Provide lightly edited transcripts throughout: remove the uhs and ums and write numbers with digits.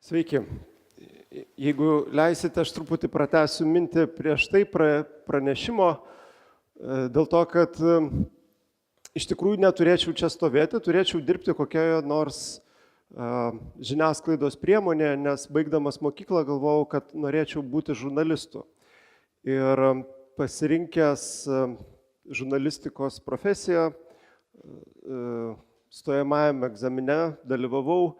Sveiki. Jeigu leisite, aš truputį pratęsiu mintį prieš tai pranešimo, dėl to, kad iš tikrųjų neturėčiau čia stovėti, turėčiau dirbti kokioje nors žiniasklaidos priemonėje, nes baigdamas mokyklą galvojau, kad norėčiau būti žurnalistu. Ir pasirinkęs žurnalistikos profesiją, stojamajame egzamine dalyvavau,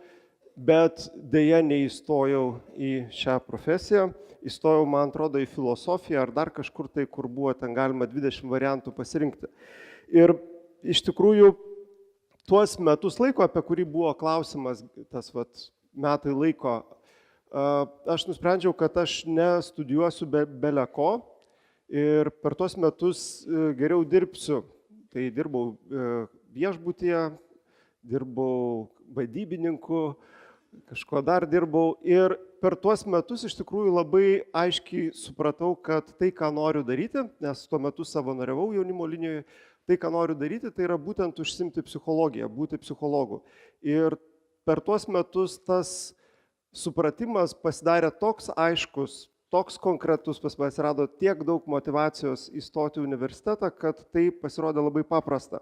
bet dėja neįstojau į šią profesiją. Įstojau, man atrodo, į filosofiją ar dar kažkur tai, kur buvo, ten galima 20 variantų pasirinkti. Ir iš tikrųjų, tuos metus laiko, apie kurį buvo klausimas, tas metai laiko, aš nusprendžiau, kad aš nestudijuosiu bele ko ir per tuos metus geriau dirbsiu. Tai dirbau viešbutyje, dirbau vadybininku, kažko dar dirbau ir per tuos metus iš tikrųjų labai aiškiai supratau, kad tai, ką noriu daryti, nes tuo metu savanoriavau jaunimo linijoje, tai, ką noriu daryti, tai yra būtent užsiimti psichologiją, būti psichologu. Ir per tuos metus tas supratimas pasidarė toks aiškus, toks konkretus, pas man atsirado tiek daug motyvacijos įstoti į universitetą, kad tai pasirodė labai paprasta.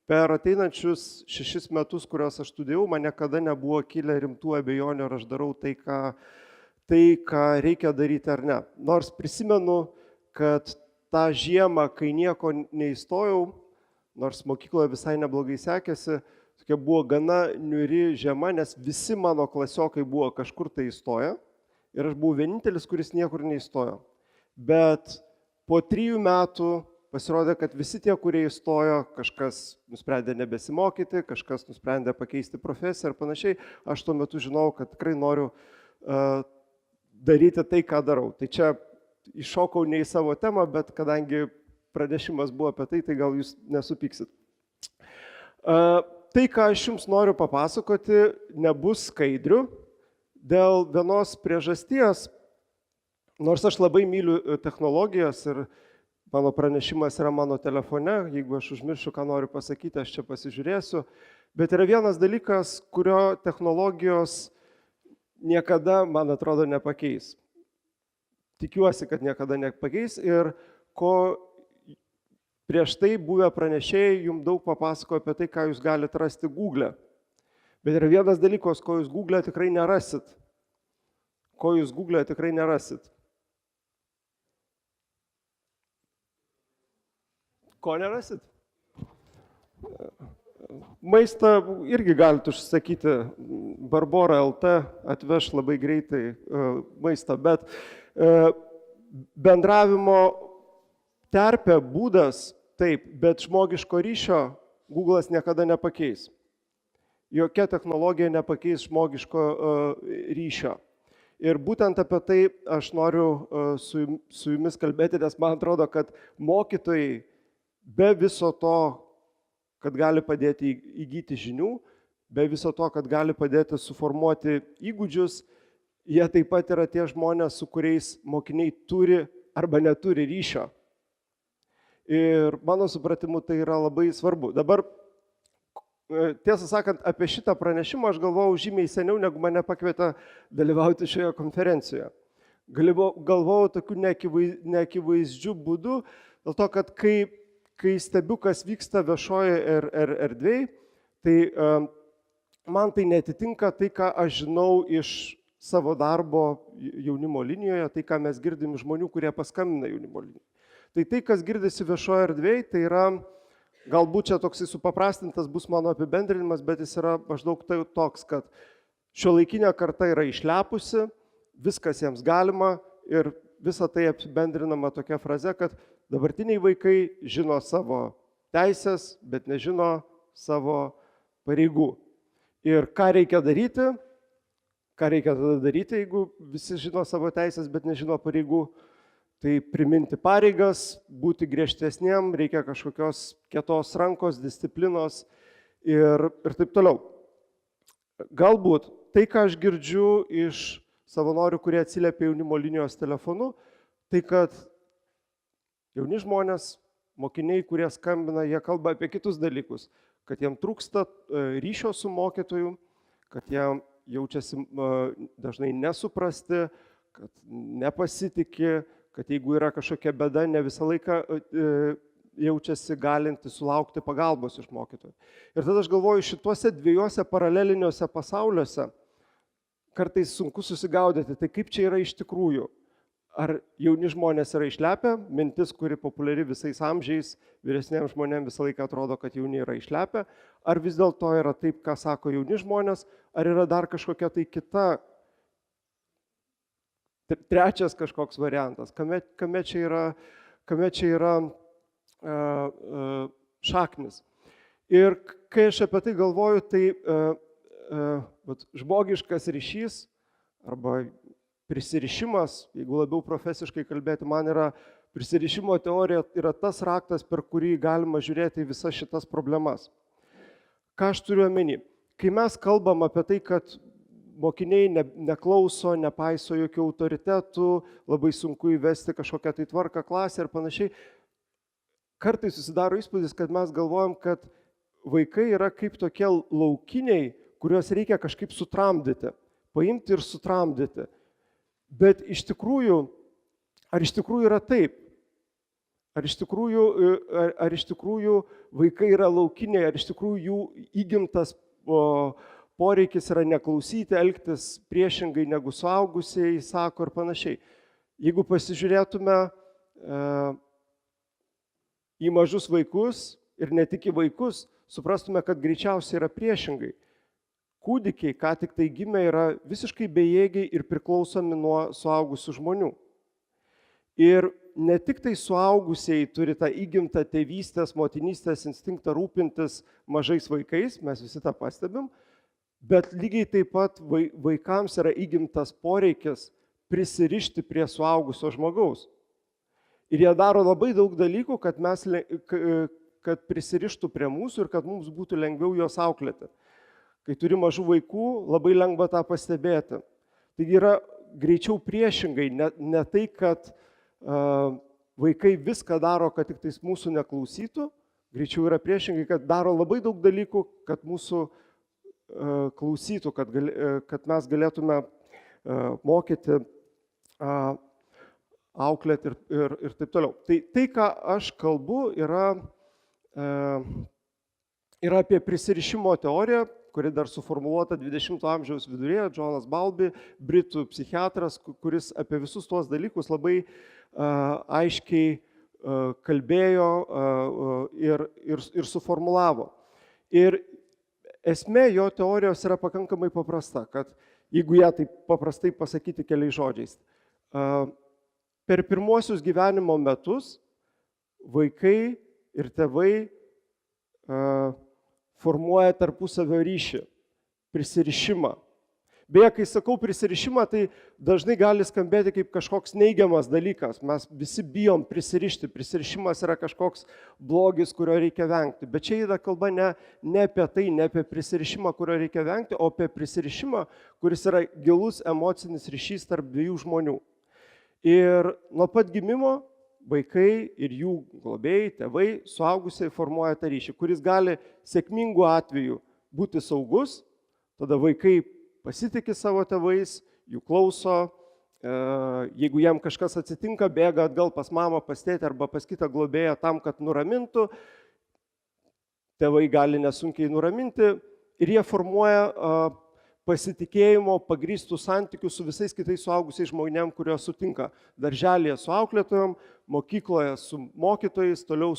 Per ateinančius 6 metus, kuriuos aš studijavau, man niekada nebuvo kilę rimtų abejonių, ar aš darau tai, ką reikia daryti ar ne. Nors prisimenu, kad tą žiemą, kai nieko neįstojau, nors mokykloje visai neblogai sekėsi, tokia buvo gana niūri žiema, nes visi mano klasiokai buvo kažkur tai įstoję ir aš buvau vienintelis, kuris niekur neįstojo. Bet po 3 metų pasirodė, kad visi tie, kurie įstojo, kažkas nusprendė nebesimokyti, kažkas nusprendė pakeisti profesiją ir panašiai. Aš tuo metu žinau, kad tikrai noriu daryti tai, ką darau. Tai čia iššokau ne į savo temą, bet kadangi pranešimas buvo apie tai, tai gal jūs nesupyksit. Tai, ką aš jums noriu papasakoti, nebus skaidrių dėl vienos priežasties, nors aš labai myliu technologijas ir mano pranešimas yra mano telefone, jeigu aš užmiršiu, ką noriu pasakyti, aš čia pasižiūrėsiu. Bet yra vienas dalykas, kurio technologijos niekada, man atrodo, nepakeis. Tikiuosi, kad niekada nepakeis ir ko prieš tai buvę pranešėjai jums daug papasako apie tai, ką jūs galite rasti Google. Bet yra vienas dalykas, ko jūs Google tikrai nerasit. Ko jūs Google tikrai nerasit. Ko nerasit? Maistą irgi galite užsakyti, Barbora LT atveš labai greitai maistą, bet bendravimo terpė, būdas, taip, bet žmogiško ryšio Google'as niekada nepakeis. Jokia technologija nepakeis žmogiško ryšio. Ir būtent apie tai aš noriu su jumis kalbėti, nes man atrodo, kad mokytojai be viso to, kad gali padėti įgyti žinių, be viso to, kad gali padėti suformuoti įgūdžius, jie taip pat yra tie žmonės, su kuriais mokiniai turi arba neturi ryšio. Ir mano supratimu tai yra labai svarbu. Dabar, tiesą sakant, apie šitą pranešimą aš galvojau žymiai seniau, negu mane pakvietė dalyvauti šioje konferencijoje. Galvojau tokiu neakivaizdžiu būdu, dėl to, kad kai stebiu, kas vyksta viešoje erdvėje, tai man tai netitinka tai, ką aš žinau iš savo darbo jaunimo linijoje, tai, ką mes girdim iš žmonių, kurie paskambina jaunimo linijoje. Tai, kas girdisi viešoje erdvėje, tai yra, galbūt čia toksai supaprastintas bus mano apibendrinimas, bet jis yra maždaug toks, kad šiuolaikinė karta yra išlepusi, viskas jiems galima ir visa tai apibendrinama tokia fraze, kad dabartiniai vaikai žino savo teisės, bet nežino savo pareigų. Ir ką reikia daryti? Ką reikia tada daryti, jeigu visi žino savo teisės, bet nežino pareigų? Tai priminti pareigas, būti griežtesniem, reikia kažkokios kietos rankos, disciplinos ir taip toliau. Galbūt tai, ką aš girdžiu iš savanorių, kurie atsiliepia jaunimo linijos telefonu, tai kad jauni žmonės, mokiniai, kurie skambina, jie kalba apie kitus dalykus, kad jiem trūksta ryšio su mokytoju, kad jaučiasi dažnai nesuprasti, kad nepasitikė, kad jeigu yra kažkokia bėda, ne visą laiką jaučiasi galinti sulaukti pagalbos iš mokytojų. Ir tada aš galvoju, šituose dviejose paraleliniuose pasauliuose kartais sunku susigaudyti, tai kaip čia yra iš tikrųjų. Ar jauni žmonės yra išlepę, mintis, kuri populiari visais amžiais, vyresniems žmonėms visą laiką atrodo, kad jauni yra išlepę, ar vis dėlto yra taip, ką sako jauni žmonės, ar yra dar kažkokia tai kita, trečias kažkoks variantas, kame čia yra šaknis. Ir kai aš apie tai galvoju, tai žmogiškas ryšys arba prisirišimas, jeigu labiau profesiškai kalbėti, man yra prisirišimo teorija yra tas raktas, per kurį galima žiūrėti į visas šitas problemas. Ką aš turiu omeny? Kai mes kalbam apie tai, kad mokiniai neklauso, nepaiso jokių autoritetų, labai sunku įvesti kažkokią tai tvarką klasę ir panašiai, kartais susidaro įspūdis, kad mes galvojam, kad vaikai yra kaip tokie laukiniai, kuriuos reikia kažkaip sutramdyti, paimti ir sutramdyti. Bet iš tikrųjų, ar iš tikrųjų yra taip? Ar iš tikrųjų vaikai yra laukiniai, ar iš tikrųjų jų įgimtas poreikis yra neklausyti, elgtis priešingai negu suaugusieji sako ir panašiai. Jeigu pasižiūrėtume į mažus vaikus ir ne tik į vaikus, suprastume, kad greičiausiai yra priešingai. Kūdikiai, ką tik tai gimė, yra visiškai bejėgiai ir priklausomi nuo suaugusių žmonių. Ir ne tik tai suaugusieji turi tą įgimtą tėvystės, motinystės instinktą rūpintis mažais vaikais, mes visi tą pastebim, bet lygiai taip pat vaikams yra įgimtas poreikis prisirišti prie suaugusio žmogaus. Ir jie daro labai daug dalykų, kad prisirištų prie mūsų ir kad mums būtų lengviau juos auklėti. Kai turi mažų vaikų, labai lengva tą pastebėti. Taigi yra greičiau priešingai, ne tai, kad vaikai viską daro, kad tik tais mūsų neklausytų, greičiau yra priešingai, kad daro labai daug dalykų, kad mūsų klausytų, kad mes galėtume mokyti, auklėti ir taip toliau. Tai, ką aš kalbu, yra apie prisirišimo teoriją, kuri dar suformuluota 20-ojo amžiaus viduryje, Johnas Bowlby, britų psichiatras, kuris apie visus tuos dalykus labai aiškiai kalbėjo ir suformulavo. Ir esmė jo teorijos yra pakankamai paprasta, kad jeigu ją taip paprastai pasakyti keliais žodžiais, per pirmuosius gyvenimo metus vaikai ir tėvai formuoja tarpusavio ryšį, prisirišimą. Beje, kai sakau prisirišimą, tai dažnai gali skambėti kaip kažkoks neigiamas dalykas. Mes visi bijom prisirišti. Prisirišimas yra kažkoks blogis, kurio reikia vengti. Bet čia yra kalba ne apie tai, ne apie prisirišimą, kurio reikia vengti, o apie prisirišimą, kuris yra gilus emocinis ryšys tarp dviejų žmonių. Ir nuo pat gimimo vaikai ir jų globėjai, tėvai, suaugusiai formuoja tą ryšį, kuris gali sėkmingų atveju būti saugus, tada vaikai pasitikė savo tėvais, jų klauso, jeigu jam kažkas atsitinka, bėga atgal pas mamą, pas tėtį arba pas kitą globėją tam, kad nuramintų, tėvai gali nesunkiai nuraminti ir jie formuoja pasitikėjimo pagrįstų santykių su visais kitais suaugusiais žmonėm, kuriuos sutinka darželėje su auklėtojom, mokykloje su mokytojais, toliau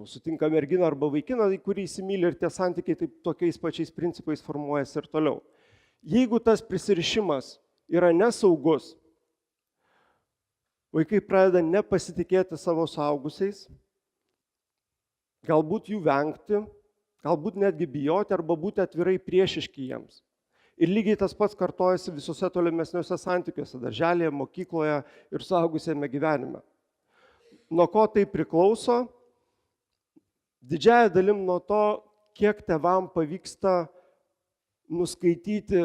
sutinka merginą arba vaikiną, į kurį įsimyli ir tie santykiai taip tokiais pačiais principais formuojasi ir toliau. Jeigu tas prisirišimas yra nesaugus, vaikai pradeda nepasitikėti savo suaugusiais, galbūt jų vengti, galbūt netgi bijoti arba būti atvirai priešiški jiems. Ir lygiai tas pats kartojasi visose tolimesniuose santykiuose, darželėje, mokykloje ir suaugusėme gyvenime. Nuo ko tai priklauso? Didžiąja dalim nuo to, kiek tėvam pavyksta nuskaityti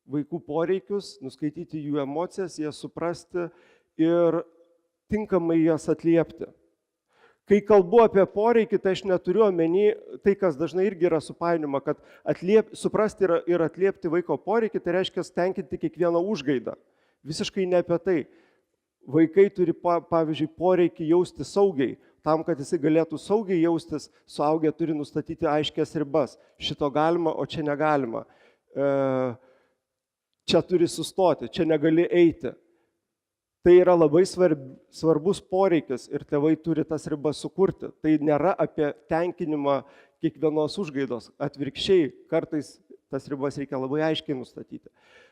vaikų poreikius, nuskaityti jų emocijas, jas suprasti ir tinkamai jas atliepti. Kai kalbu apie poreikį, tai aš neturiu omeny tai, kas dažnai irgi yra supainioma, kad suprasti ir atliepti vaiko poreikį, tai reiškia tenkinti kiekvieną užgaidą. Visiškai ne apie tai. Vaikai turi, pavyzdžiui, poreikį jausti saugiai. Tam, kad jisai galėtų saugiai jaustis, suaugę turi nustatyti aiškias ribas. Šito galima, o čia negalima. Čia turi sustoti, čia negali eiti. Tai yra labai svarbus poreikis ir tėvai turi tas ribas sukurti. Tai nėra apie tenkinimą kiekvienos užgaidos. Atvirkščiai, kartais tas ribas reikia labai aiškiai nustatyti.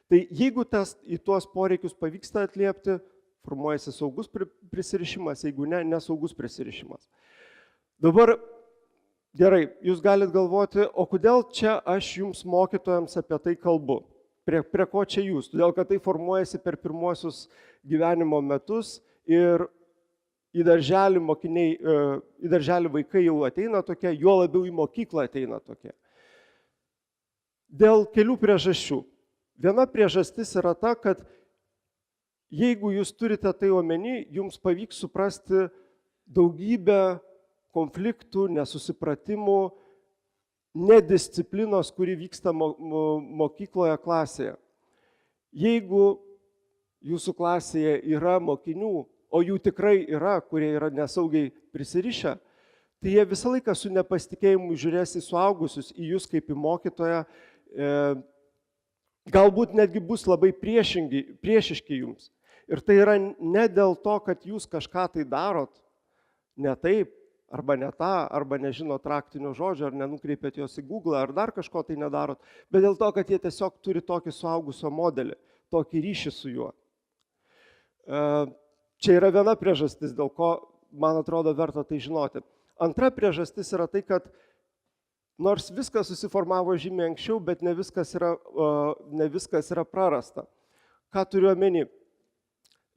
Tai jeigu į tuos poreikius pavyksta atliepti, formuojasi saugus prisirišimas, jeigu ne, nesaugus prisirišimas. Dabar, gerai, jūs galite galvoti, o kodėl čia aš jums mokytojams apie tai kalbu? Prie ko čia jūs? Todėl, kad tai formuojasi per pirmuosius gyvenimo metus ir į darželį vaikai jau ateina tokie, juo labiau į mokyklą ateina tokie. Dėl kelių priežasčių. Viena priežastis yra ta, kad jeigu jūs turite tai omeny, jums pavyks suprasti daugybę konfliktų, nesusipratimų, nedisciplinos, kuri vyksta mokykloje klasėje. Jeigu jūsų klasėje yra mokinių, o jų tikrai yra, kurie yra nesaugiai prisirišę, tai jie visą laiką su nepasitikėjimu žiūrės į suaugusius, į jūs kaip į mokytoją, galbūt netgi bus labai priešiški jums. Ir tai yra ne dėl to, kad jūs kažką tai darot, ne taip, arba ne tą, arba nežinot raktinio žodžio, ar nenukreipėt jos į Google, ar dar kažko tai nedarot, bet dėl to, kad jie tiesiog turi tokį suaugusio modelį, tokį ryšį su juo. Čia yra viena priežastis, dėl ko, man atrodo, verta tai žinoti. Antra priežastis yra tai, kad nors viskas susiformavo žymiai anksčiau, bet ne viskas yra prarasta. Ką turiu omeny?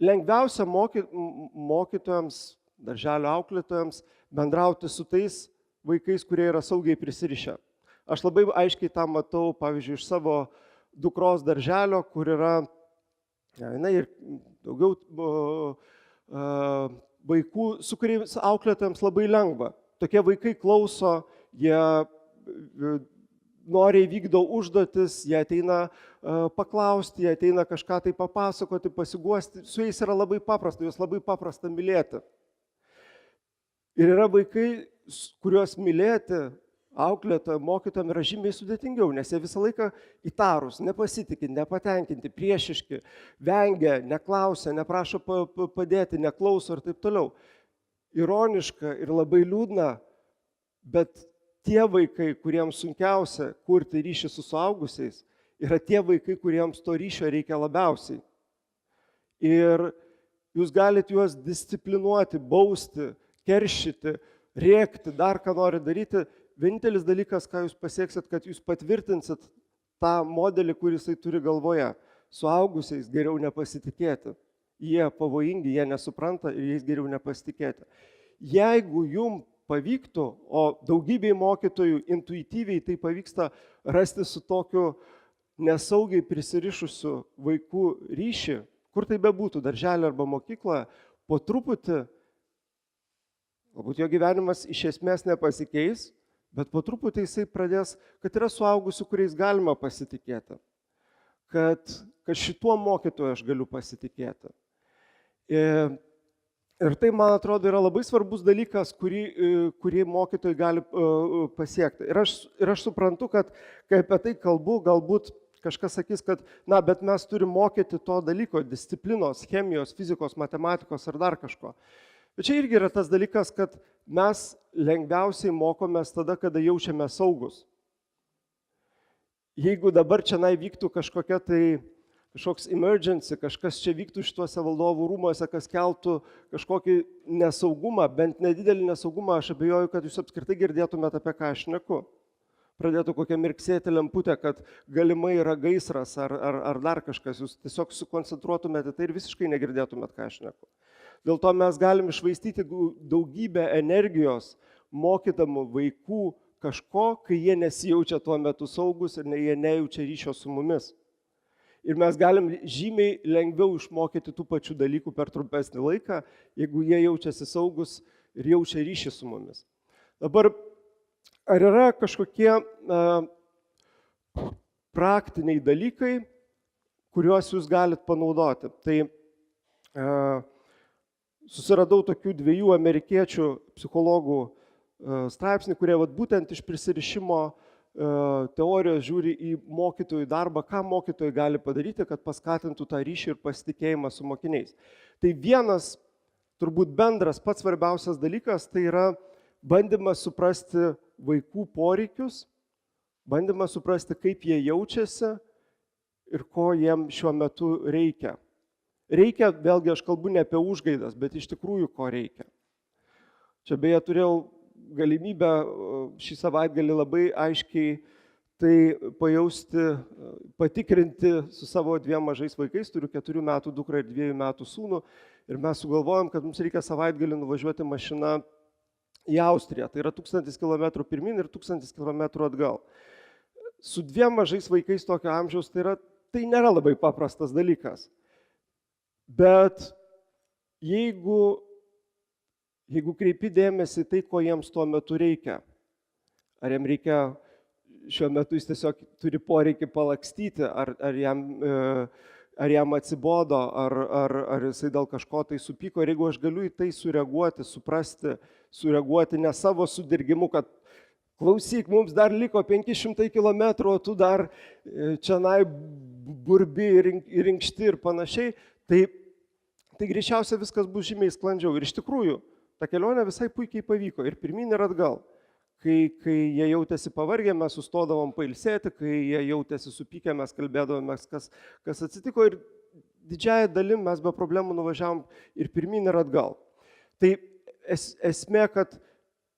Lengviausia mokytojams, darželio auklėtojams bendrauti su tais vaikais, kurie yra saugiai prisirišę. Aš labai aiškiai tą matau, pavyzdžiui, iš savo dukros darželio, kur yra ir daugiau vaikų, su kuriais auklėtojams labai lengva. Tokie vaikai klauso, jie noriai vykdo užduotis, jie ateina paklausti, jie ateina kažką tai papasakoti, pasiguosti. Su jais yra labai paprasta, juos labai paprasta mylėti. Ir yra vaikai, kuriuos mylėti auklėtojam, mokytojam yra žymiai sudėtingiau, nes jie visą laiką įtarus, nepasitikė, nepatenkinti, priešiški, vengia, neklausia, neprašo padėti, neklauso ir taip toliau. Ironiška ir labai liūdna, bet tie vaikai, kuriems sunkiausia kurti ryšį su suaugusiais, yra tie vaikai, kuriems to ryšio reikia labiausiai. Ir jūs galite juos disciplinuoti, bausti, keršyti, rėkti, dar ką nori daryti. Vienintelis dalykas, ką jūs pasieksit, kad jūs patvirtinsit tą modelį, kurį jisai turi galvoje. Suaugusiais geriau nepasitikėti. Jie pavojingi, jie nesupranta ir jais geriau nepasitikėti. Jeigu jums pavyktų, o daugybei mokytojų intuityviai tai pavyksta rasti su tokiu nesaugiai prisirišusiu vaikų ryšį, kur tai bebūtų, darželį arba mokykloje, po truputį, galbūt jo gyvenimas iš esmės nepasikeis, bet po truputį jisai pradės, kad yra suaugusių, kuriais galima pasitikėti, kad šituo mokytoju aš galiu pasitikėti. Ir tai, man atrodo, yra labai svarbus dalykas, kurį mokytojai gali pasiekti. Ir aš suprantu, kad kai apie tai kalbu, galbūt kažkas sakys, kad, bet mes turim mokyti to dalyko, disciplinos, chemijos, fizikos, matematikos ar dar kažko. Bet čia irgi yra tas dalykas, kad mes lengviausiai mokomės tada, kada jaučiame saugus. Jeigu dabar čia vyktų kažkoks emergency, kažkas čia vyktų šituose valdovų rūmuose, kas keltų kažkokį nesaugumą, bent nedidelį nesaugumą, aš abejoju, kad jūs apskritai girdėtumėte, apie ką aš šneku. Pradėtų kokią mirksėti lemputę, kad galimai yra gaisras ar dar kažkas, jūs tiesiog sukoncentruotumėte tai ir visiškai negirdėtumėte, ką aš šneku. Dėl to mes galim iššvaistyti daugybę energijos, mokydami vaikų kažko, kai jie nesijaučia tuo metu saugus ir jie nejaučia ryšio su mumis. Ir mes galim žymiai lengviau išmokyti tų pačių dalykų per trumpesnį laiką, jeigu jie jaučiasi saugus ir jaučia ryšį su mumis. Dabar, ar yra kažkokie praktiniai dalykai, kuriuos jūs galite panaudoti? Tai susiradau tokių 2 amerikiečių psichologų straipsnį, kurie būtent iš prisirišimo teorijos žiūri į mokytojų darbą, ką mokytojai gali padaryti, kad paskatintų tą ryšį ir pasitikėjimą su mokiniais. Tai vienas, turbūt bendras, pats svarbiausias dalykas, tai yra bandymas suprasti vaikų poreikius, bandymas suprasti, kaip jie jaučiasi ir ko jiem šiuo metu reikia. Reikia, vėlgi aš kalbu ne apie užgaidas, bet iš tikrųjų ko reikia. Čia beje turėjau galimybę šį savaitgalį labai aiškiai tai pajausti, patikrinti su savo 2 mažais vaikais, turiu 4 metų dukrą ir 2 metų sūnų, ir mes sugalvojom, kad mums reikia savaitgalį nuvažiuoti mašina į Austriją. Tai yra 1000 km pirmin ir 1000 km atgal. Su 2 mažais vaikais tokio amžiaus tai nėra labai paprastas dalykas. Bet jeigu kreipi dėmesį tai, ko jiems tuo metu reikia, ar jam reikia, šiuo metu jis tiesiog turi poreikį palakstyti, ar jam atsibodo, ar jisai dėl kažko tai supyko, ir jeigu aš galiu į tai sureaguoti, suprasti, sureaguoti ne savo sudirgimu, kad klausyk, mums dar liko 500 km, o tu dar čianai burbi ir inkšti ir panašiai, tai greičiausiai viskas bus žymiai sklandžiau. Ir iš tikrųjų, ta kelionė visai puikiai pavyko ir pirmin ir atgal. Kai jie jautėsi pavargę, mes sustodavom pailsėti, kai jie jautėsi supykę, mes kalbėdavomės, kas atsitiko, ir didžiąją dalim mes be problemų nuvažiavom ir pirmin ir atgal. Tai esmė, kad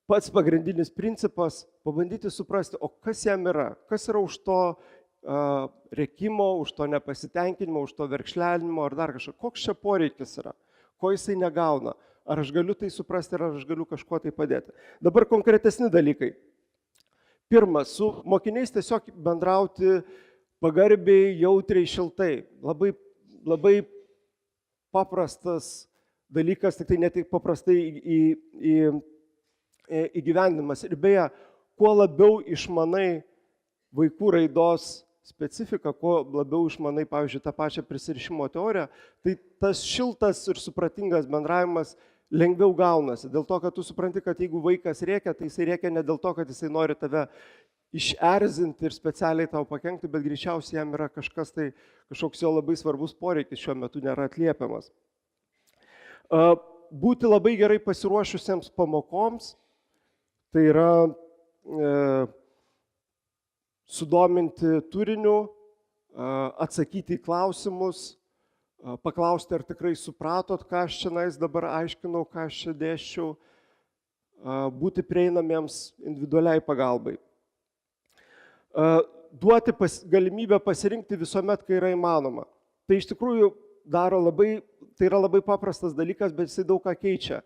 pats pagrindinis principas - pabandyti suprasti, o kas jam yra, kas yra už to rėkimo, už to nepasitenkinimo, už to verkšlenimo ar dar kažko, koks čia poreikis yra, ko jisai negauna, ar aš galiu tai suprasti, ar aš galiu kažkuo tai padėti. Dabar konkretesni dalykai. Pirmas, su mokiniais tiesiog bendrauti pagarbiai, jautriai, šiltai. Labai paprastas dalykas, tik tai ne tik paprastai įgyvendinimas. Ir beje, kuo labiau išmanai vaikų raidos specifiką, kuo labiau išmanai, pavyzdžiui, tą pačią prisirišimo teoriją, tai tas šiltas ir supratingas bendravimas lengviau gaunasi. Dėl to, kad tu supranti, kad jeigu vaikas rėkia, tai jisai rėkia ne dėl to, kad jisai nori tave išerzinti ir specialiai tau pakenkti, bet greičiausiai jam yra kažkoks jo labai svarbus poreikis šiuo metu nėra atliepiamas. Būti labai gerai pasiruošusiems pamokoms, tai yra sudominti turiniu, atsakyti į klausimus, paklausti, ar tikrai supratot, ką aš čia dabar aiškinau, ką aš čia dėsčiau, būti prieinamiems individualiai pagalbai. Duoti galimybę pasirinkti visuomet, kai yra įmanoma. Tai iš tikrųjų tai yra labai paprastas dalykas, bet jisai daug ką keičia.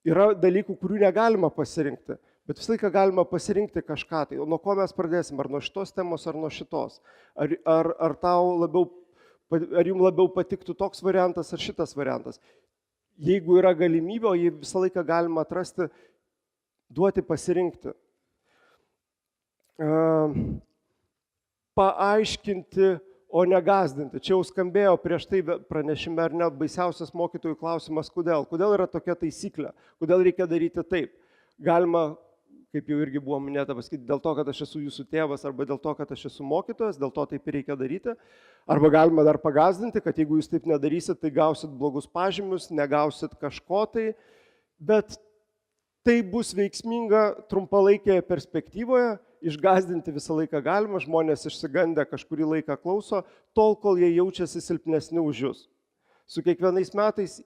Yra dalykų, kurių negalima pasirinkti, bet visą laiką galima pasirinkti kažką. Tai nuo ko mes pradėsim? Ar nuo šitos temos, ar nuo šitos? Ar jums labiau patiktų toks variantas ar šitas variantas? Jeigu yra galimybė, jį visą laiką galima atrasti, duoti pasirinkti. Paaiškinti, o negazdinti. Čia jau skambėjo prieš tai pranešime, ar ne, baisiausias mokytojų klausimas, kodėl? Kodėl yra tokia taisyklė? Kodėl reikia daryti taip? Galima, kaip jau irgi buvo minėta, pasakyti, dėl to, kad aš esu jūsų tėvas, arba dėl to, kad aš esu mokytojas, dėl to taip ir reikia daryti. Arba galima dar pagazdinti, kad jeigu jūs taip nedarysit, tai gausit blogus pažymius, negausit kažko tai, bet tai bus veiksminga trumpalaikėje perspektyvoje. Išgazdinti visą laiką galima, žmonės išsigandę kažkurį laiką klauso, tol, kol jie jaučiasi silpnesni už jūs. Su kiekvienais metais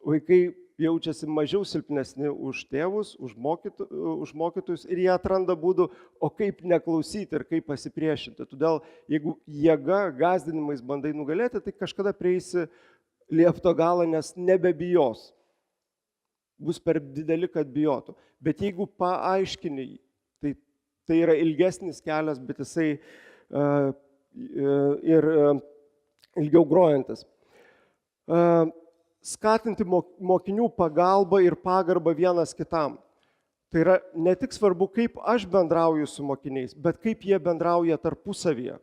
vaikai jaučiasi mažiau silpnesni už tėvus, už mokytojus ir jie atranda būdų, o kaip neklausyti ir kaip pasipriešinti. Todėl, jeigu jėga, gazdinimais bandai nugalėti, tai kažkada prieisi liepto galą, nes nebebijos. Bus per dideli, kad bijotų. Bet jeigu paaiškini, tai yra ilgesnis kelias, bet jisai ir ilgiau grojantis. skatinti mokinių pagalbą ir pagarbą vienas kitam. Tai yra ne tik svarbu, kaip aš bendrauju su mokiniais, bet kaip jie bendrauja tarpusavyje.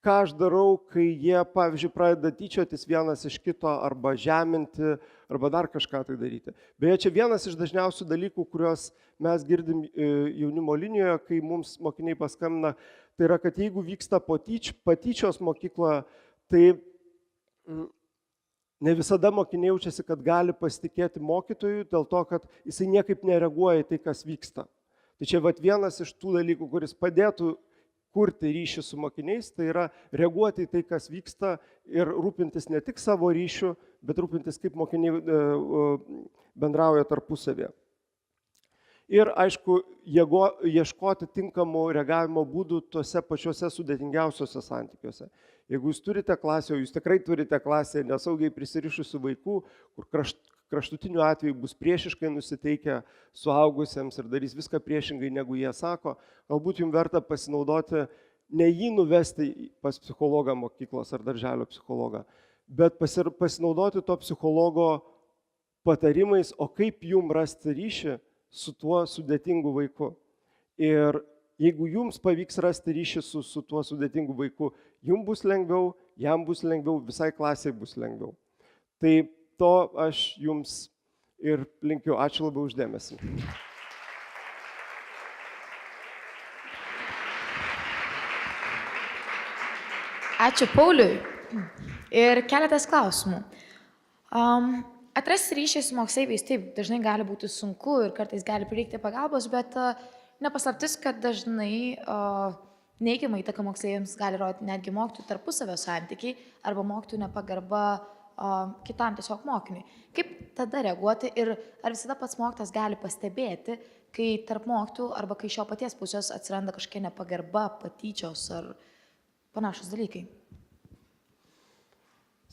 Ką aš darau, kai jie, pavyzdžiui, pradeda tyčiotis vienas iš kito arba žeminti, arba dar kažką tai daryti. Beje, čia vienas iš dažniausių dalykų, kuriuos mes girdim jaunimo linijoje, kai mums mokiniai paskambina, tai yra, kad jeigu vyksta patyčios mokykloje, tai ne visada mokiniai jaučiasi, kad gali pasitikėti mokytojui dėl to, kad jisai niekaip nereaguoja į tai, kas vyksta. Tai čia vienas iš tų dalykų, kuris padėtų kurti ryšį su mokiniais, tai yra reaguoti į tai, kas vyksta ir rūpintis ne tik savo ryšių, bet rūpintis, kaip mokiniai bendrauja tarpusavėje. Ir, aišku, ieškoti tinkamų reagavimo būdų tuose pačiuose sudėtingiausiuose santykiuose. Jeigu jūs turite klasę, o jūs tikrai turite klasę nesaugiai prisirišusių vaikų, kur kraštutiniu atveju bus priešiškai nusiteikę suaugusiems ir darys viską priešingai, negu jie sako, galbūt jums verta pasinaudoti, ne jį nuvesti pas psichologą mokyklos ar darželio psichologą, bet pasinaudoti to psichologo patarimais, o kaip jums rasti ryšį su tuo sudėtingu vaiku. Ir jeigu jums pavyks rasti ryšį su tuo sudėtingu vaiku, jums bus lengviau, jam bus lengviau, visai klasiai bus lengviau. Tai to aš jums ir linkiu. Ačiū labai uždėmesį. Ačiū Pauliui. Ir keletas klausimų. Atrasti ryšį su moksleiviais taip dažnai gali būti sunku ir kartais gali prireikti pagalbos, bet nepaslaptis, kad dažnai neigiamą įtaką moksleiviams gali rodyti netgi mokytojų tarpusavio santykiai arba mokytojų nepagarba kitam tiesiog mokiniui. Kaip tada reaguoti ir ar visada pats mokytojas gali pastebėti, kai tarp mokytojų arba kai iš jo paties pusės atsiranda kažkokia nepagarba, patyčios ar panašus dalykai?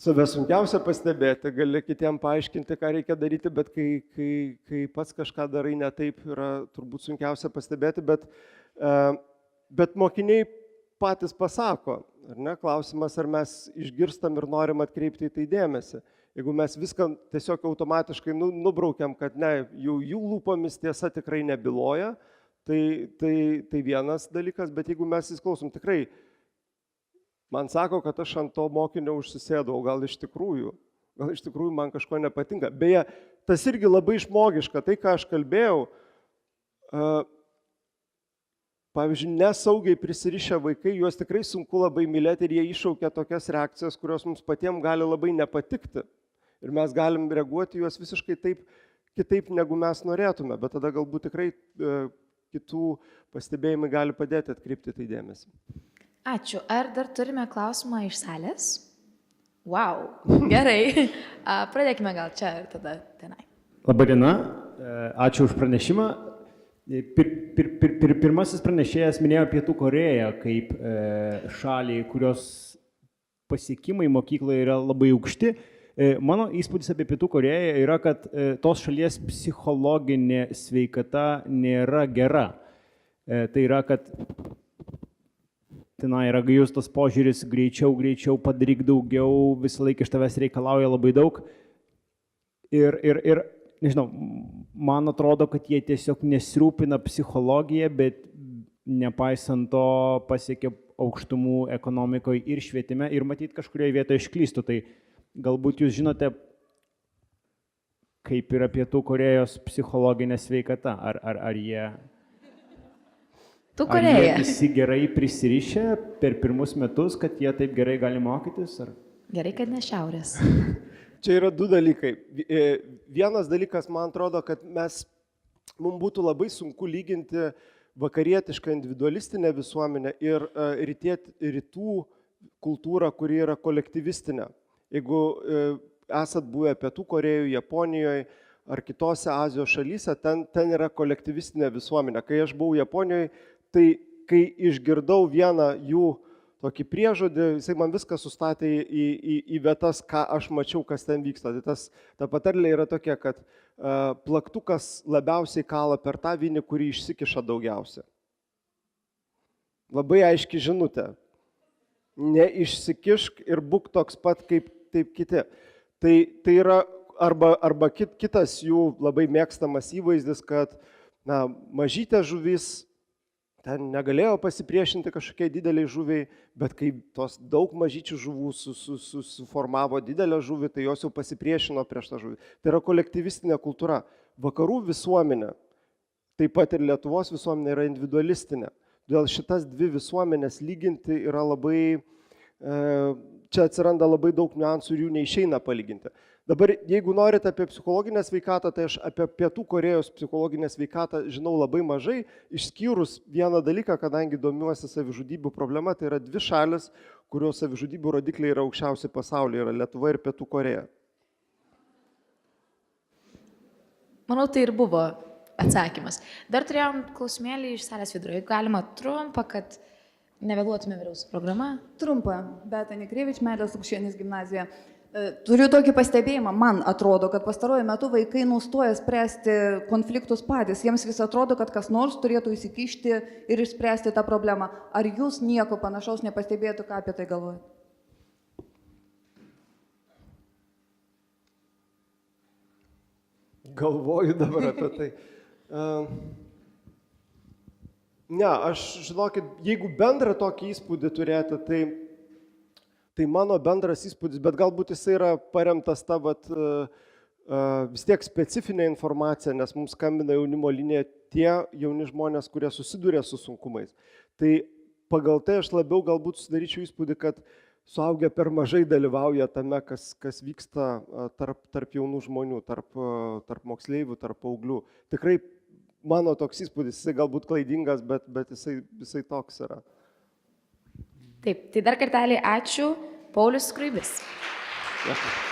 Save sunkiausia pastebėti, gali kitiem paaiškinti, ką reikia daryti, bet kai pats kažką darai ne taip, yra turbūt sunkiausia pastebėti, bet mokiniai patys pasako, ar ne? Klausimas, ar mes išgirstam ir norim atkreipti į tai dėmesį. Jeigu mes viską tiesiog automatiškai nubraukiam, kad ne, jų lūpomis tiesa tikrai nebyloja, tai vienas dalykas, bet jeigu mes įsiklausom tikrai, man sako, kad aš ant to mokinio užsisėdau, gal iš tikrųjų man kažko nepatinka. Beje, tas irgi labai žmogiška, tai ką aš kalbėjau, pavyzdžiui, nesaugiai prisirišę vaikai, juos tikrai sunku labai mylėti ir jie iššaukia tokias reakcijas, kurios mums patiems gali labai nepatikti. Ir mes galim reaguoti juos visiškai kitaip, negu mes norėtume, bet tada galbūt tikrai kitų pastebėjimai gali padėti atkreipti tai dėmesį. Ačiū. Ar dar turime klausimą iš salės? Wow, gerai. Pradėkime gal čia ir tada tenai. Labadiena, ačiū už pranešimą. Pirmasis pranešėjas minėjo Pietų Korėją kaip šalį, kurios pasiekimai mokykloje yra labai aukšti. Mano įspūdis apie Pietų Korėją yra, kad tos šalies psichologinė sveikata nėra gera. Tai yra, kad ten yra gajus tas požiūris, greičiau, padaryk daugiau, visą laiką iš tavęs reikalauja labai daug. Ir nežinau, man atrodo, kad jie tiesiog nesirūpina psichologiją, bet nepaisant to pasiekia aukštumų ekonomikoje ir švietime ir matyt kažkurioje vietoje išklystų. Tai galbūt jūs žinote, kaip yra Pietų Korėjos psichologinė sveikata, ar jie... Ar jie visi gerai prisirišę per pirmus metus, kad jie taip gerai gali mokytis? Ar... Gerai, kad ne šiaurės. Čia yra du dalykai. Vienas dalykas, man atrodo, kad mums būtų labai sunku lyginti vakarietišką individualistinę visuomenę ir rytų kultūrą, kuri yra kolektyvistinė. Jeigu esat buvę Pietų Korėjoje, Japonijoje ar kitose Azijos šalyse, ten yra kolektyvistinė visuomenė. Kai aš buvau Japonijoje, tai kai išgirdau vieną jų tokį priežodį, jisai man viską sustatė į vietas, ką aš mačiau, kas ten vyksta. Tai ta patarlė yra tokia, kad plaktukas labiausiai kala per tą vinį, kurį išsikiša daugiausia. Labai aiški žinutė. Neišsikišk ir būk toks pat kaip taip kiti. Tai yra arba kitas jų labai mėgstamas įvaizdis, kad mažytė žuvis ten negalėjo pasipriešinti kažkokiai dideliai žuviai, bet kai tos daug mažyčių žuvų suformavo didelę žuvį, tai jos jau pasipriešino prieš tą žuvį. Tai yra kolektyvistinė kultūra. Vakarų visuomenė, taip pat ir Lietuvos visuomenė yra individualistinė. Todėl šitas dvi visuomenės lyginti yra labai, čia atsiranda labai daug niuansų ir jų neišeina palyginti. Dabar, jeigu norite apie psichologinę sveikatą, tai aš apie Pietų Korėjos psichologinę sveikatą žinau labai mažai, išskyrus vieną dalyką, kadangi domiuosi savižudybių problema, tai yra dvi šalis, kurios savižudybių rodikliai yra aukščiausi pasaulyje, yra Lietuva ir Pietų Korėja. Manau, tai ir buvo atsakymas. Dar turėjom klausimėlį iš salės vidurio. Jeigu galima trumpą, kad nevėluotume vyriausybės programą. Trumpą. Beata Nikrevič, Meilės Lukšienės gimnazija. Turiu tokį pastebėjimą, man atrodo, kad pastaruoju metu vaikai nustoja spręsti konfliktus patys. Jiems vis atrodo, kad kas nors turėtų įsikišti ir išspręsti tą problemą. Ar jūs nieko panašaus nepastebėjote, ką apie tai galvojate? Galvoju dabar apie tai. Ne, aš žinokit, jeigu bendrą tokį įspūdį turėti, tai mano bendras įspūdis, bet galbūt jis yra paremtas ta vis tiek specifinė informacija, nes mums skambina jaunimo linija tie jauni žmonės, kurie susiduria su sunkumais. Tai pagal tai aš labiau galbūt sudaryčiau įspūdį, kad suaugę per mažai dalyvauja tame, kas vyksta tarp jaunų žmonių, tarp moksleivių, tarp paauglių. Tikrai mano toks įspūdis, jisai galbūt klaidingas, bet jisai toks yra. Taip, tai dar kartelį ačiū, Paulius Skruibis. Dėkui.